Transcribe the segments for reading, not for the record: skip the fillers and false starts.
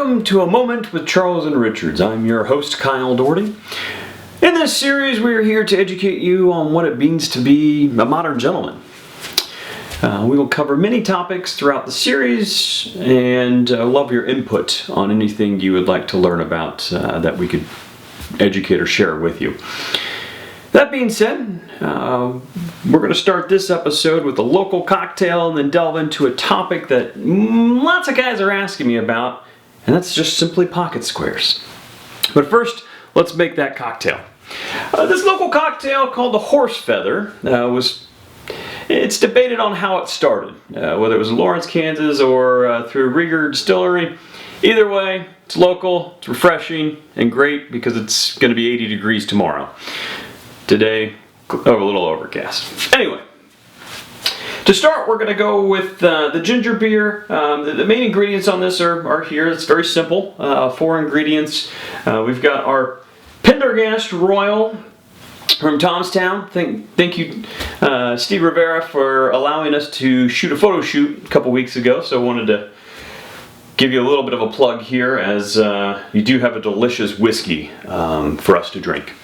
Welcome to A Moment with Charles and Richards. I'm your host, Kyle Doherty. In this series, we are here to educate you on what it means to be a modern gentleman. We will cover many topics throughout the series, and love your input on anything you would like to learn about that we could educate or share with you. That being said, we're going to start this episode with a local cocktail and then delve into a topic that lots of guys are asking me about, and that's just simply pocket squares. But first, let's make that cocktail. This local cocktail called the horsefeather it's debated on how it started, whether it was in Lawrence, Kansas or through Rieger Distillery. Either way, it's local, it's refreshing, and great because it's going to be 80 degrees tomorrow. Today, a little overcast. Anyway, to start, we're going to go with the ginger beer. The main ingredients on this are here. It's very simple. 4 ingredients. We've got our Pendergast Royal from Thomastown. Thank you, Steve Rivera, for allowing us to shoot a photo shoot a couple weeks ago. So I wanted to give you a little bit of a plug here, as you do have a delicious whiskey for us to drink.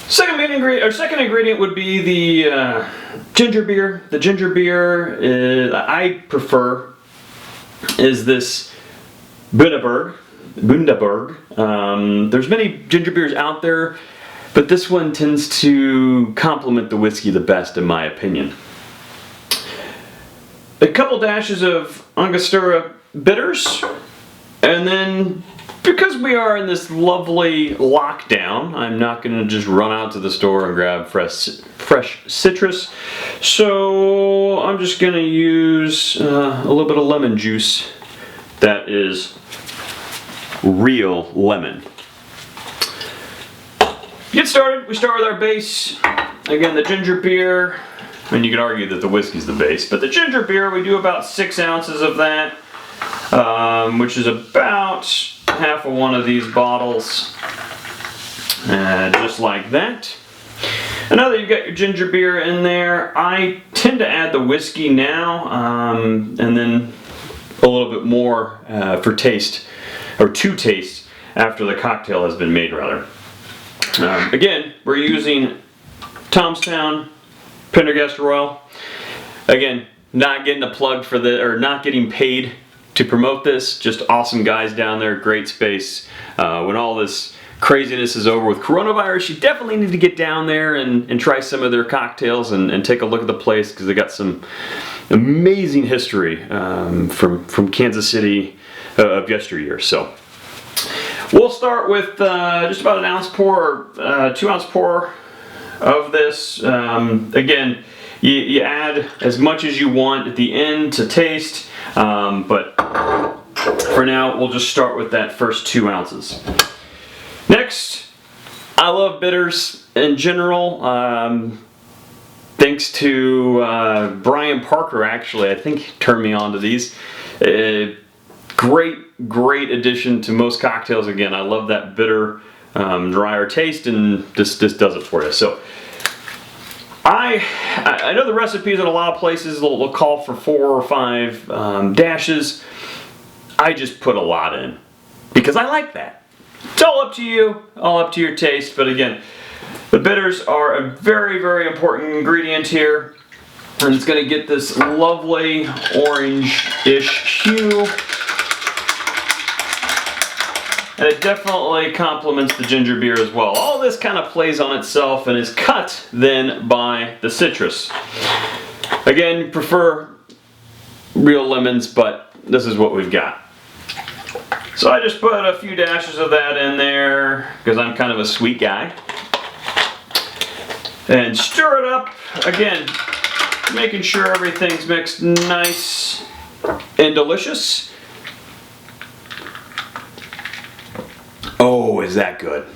Second ingredient would be the ginger beer. The ginger beer I prefer is this Bundaberg. There's many ginger beers out there, but this one tends to complement the whiskey the best, in my opinion. A couple dashes of Angostura bitters, and then because we are in this lovely lockdown, I'm not going to just run out to the store and grab fresh citrus. So I'm just going to use a little bit of lemon juice that is real lemon. Get started. We start with our base. Again, the ginger beer. And you could argue that the whiskey's the base, but the ginger beer, we do about 6 ounces of that, which is about half of one of these bottles, just like that. And now that you've got your ginger beer in there, I tend to add the whiskey now, and then a little bit more for taste, or to taste, after the cocktail has been made, rather. Again, we're using Thomastown Pendergast Royal. Again, not getting a plug for not getting paid to promote this. Just awesome guys down there, great space. When all this craziness is over with coronavirus, you definitely need to get down there and try some of their cocktails and take a look at the place, because they got some amazing history from Kansas City of yesteryear. So we'll start with just about an ounce pour, 2 ounce pour of this. Again, you add as much as you want at the end to taste, but for now we'll just start with that first 2 ounces. Next, I love bitters in general. Thanks to Brian Parker, actually, I think he turned me on to these. Great addition to most cocktails. Again, I love that bitter, drier taste, and this does it for you. So I know the recipes at a lot of places will call for 4 or 5 dashes. I just put a lot in because I like that. It's all up to you, all up to your taste. But again, the bitters are a very important ingredient here, and it's going to get this lovely orange-ish hue. And it definitely complements the ginger beer as well. All this kind of plays on itself and is cut then by the citrus. Again, you prefer real lemons, but this is what we've got. So I just put a few dashes of that in there because I'm kind of a sweet guy. And stir it up. Again, making sure everything's mixed nice and delicious. Oh, is that good?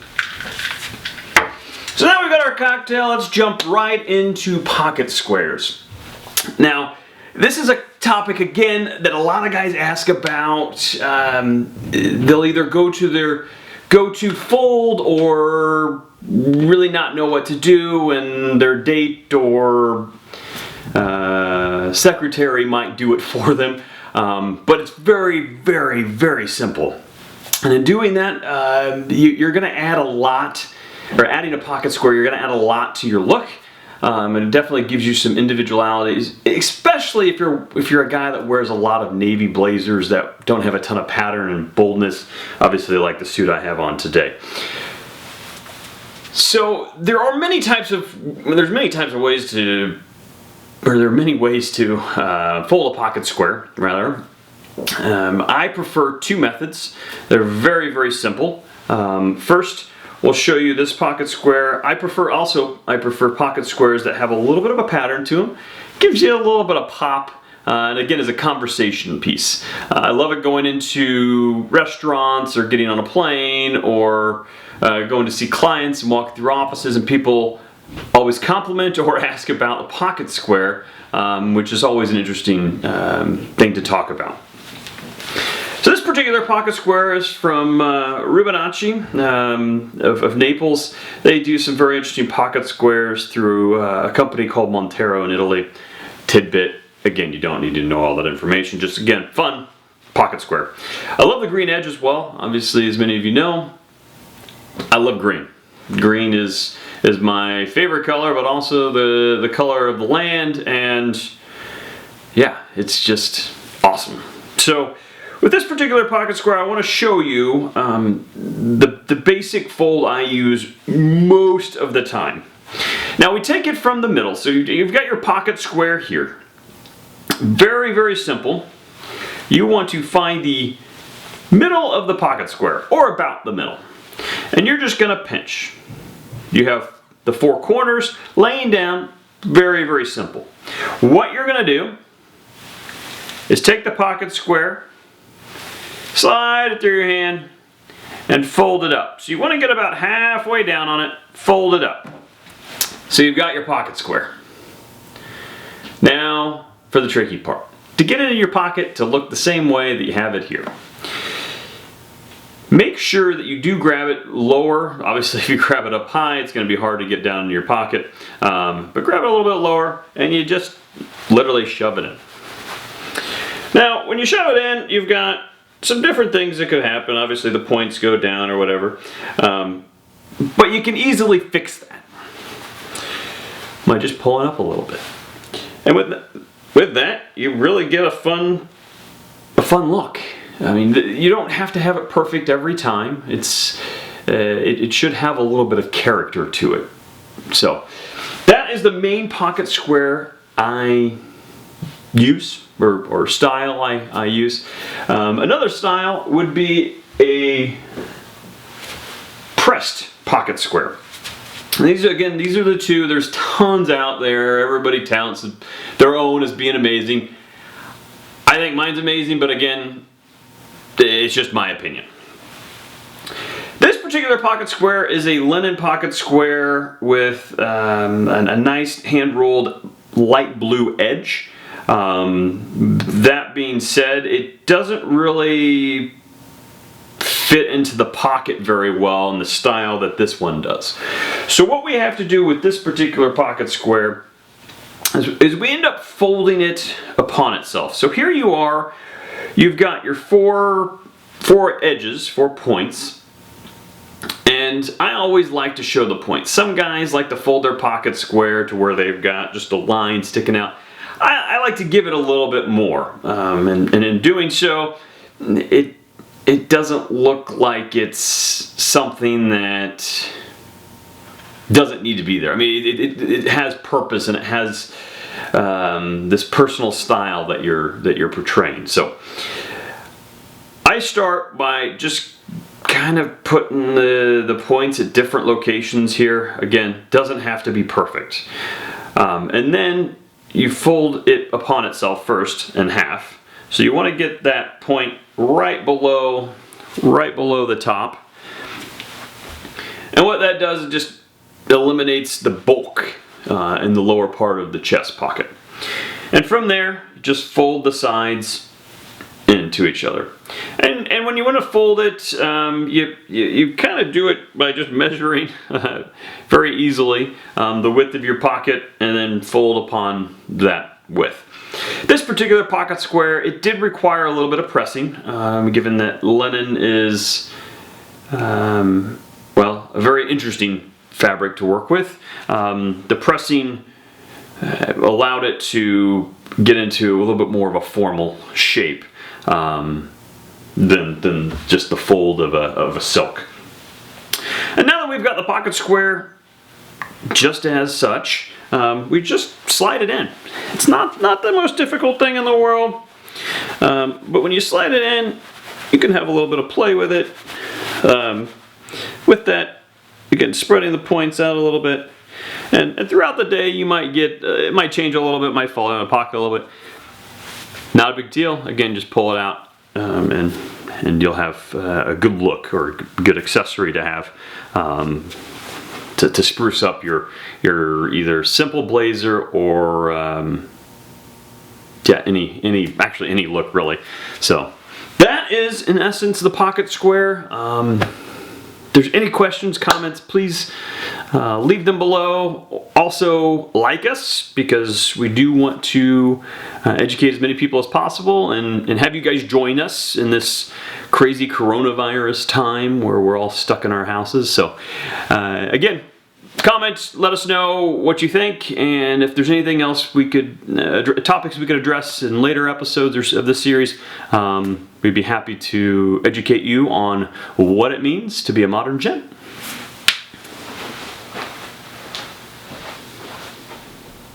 So now we've got our cocktail. Let's jump right into pocket squares. Now, this is a topic, again, that a lot of guys ask about. They'll either go to their go-to fold or really not know what to do, and their date or secretary might do it for them. but it's very, very, very simple. And in doing that, you're going to add a lot, or adding a pocket square, you're going to add a lot to your look. And it definitely gives you some individualities, especially if you're a guy that wears a lot of navy blazers that don't have a ton of pattern and boldness, obviously like the suit I have on today. So there are many types of ways to, or there are many ways to fold a pocket square, rather. I prefer two methods. They're very, very simple. First, we'll show you this pocket square. I prefer pocket squares that have a little bit of a pattern to them. Gives you a little bit of pop, and again, is a conversation piece. I love it going into restaurants or getting on a plane or going to see clients and walk through offices, and people always compliment or ask about the pocket square, which is always an interesting thing to talk about. So this particular pocket square is from Rubinacci of Naples. They do some very interesting pocket squares through a company called Montero in Italy. Tidbit, again, you don't need to know all that information, just again, fun pocket square. I love the green edge as well. Obviously, as many of you know, I love green. Green is my favorite color, but also the color of the land, and yeah, it's just awesome. So with this particular pocket square, I want to show you the basic fold I use most of the time. Now we take it from the middle, so you've got your pocket square here. Very, very simple. You want to find the middle of the pocket square, or about the middle, and you're just going to pinch. You have the four corners laying down. Very, very simple. What you're going to do is take the pocket square, slide it through your hand, and fold it up. So you want to get about halfway down on it, fold it up. So you've got your pocket square. Now for the tricky part. To get it in your pocket to look the same way that you have it here. Make sure that you do grab it lower. Obviously, if you grab it up high, it's going to be hard to get down in your pocket. But grab it a little bit lower, and you just literally shove it in. Now, when you shove it in, you've got some different things that could happen. Obviously, the points go down or whatever. But you can easily fix that by just pulling up a little bit. And with that, you really get a fun look. I mean, you don't have to have it perfect every time. It should have a little bit of character to it. So that is the main pocket square I use, or style I use. Another style would be a pressed pocket square. And these are the two. There's tons out there. Everybody touts their own as being amazing. I think mine's amazing, but again, it's just my opinion. This particular pocket square is a linen pocket square with a nice hand-rolled light blue edge. That being said, it doesn't really fit into the pocket very well in the style that this one does. So what we have to do with this particular pocket square is we end up folding it upon itself. So here you are, you've got your four edges, 4 points, and I always like to show the points. Some guys like to fold their pocket square to where they've got just a line sticking out. I like to give it a little bit more, and in doing so, it doesn't look like it's something that doesn't need to be there. I mean, it has purpose, and it has this personal style that you're portraying. So I start by just kind of putting the points at different locations here. Again, doesn't have to be perfect. And then you fold it upon itself first in half. So you want to get that point right below the top. And what that does, it just eliminates the bulk in the lower part of the chest pocket. And from there, just fold the sides into each other. And when you want to fold it, you kind of do it by just measuring very easily the width of your pocket, and then fold upon that with. This particular pocket square, it did require a little bit of pressing, given that linen is, well, a very interesting fabric to work with. The pressing allowed it to get into a little bit more of a formal shape than just the fold of a silk. And now that we've got the pocket square just as such, we just slide it in. It's not the most difficult thing in the world, but when you slide it in, you can have a little bit of play with it. With that, again, spreading the points out a little bit, and throughout the day you might get, it might change a little bit, might fall in the pocket a little bit. Not a big deal. Again, just pull it out, and you'll have a good look or a good accessory to have. To spruce up your either simple blazer or yeah, any look really. So that is in essence the pocket square. If there's any questions, comments, please leave them below. Also like us, because we do want to educate as many people as possible and have you guys join us in this crazy coronavirus time where we're all stuck in our houses. So again, comments, let us know what you think, and if there's anything else we could, topics we could address in later episodes of this series, we'd be happy to educate you on what it means to be a modern gent.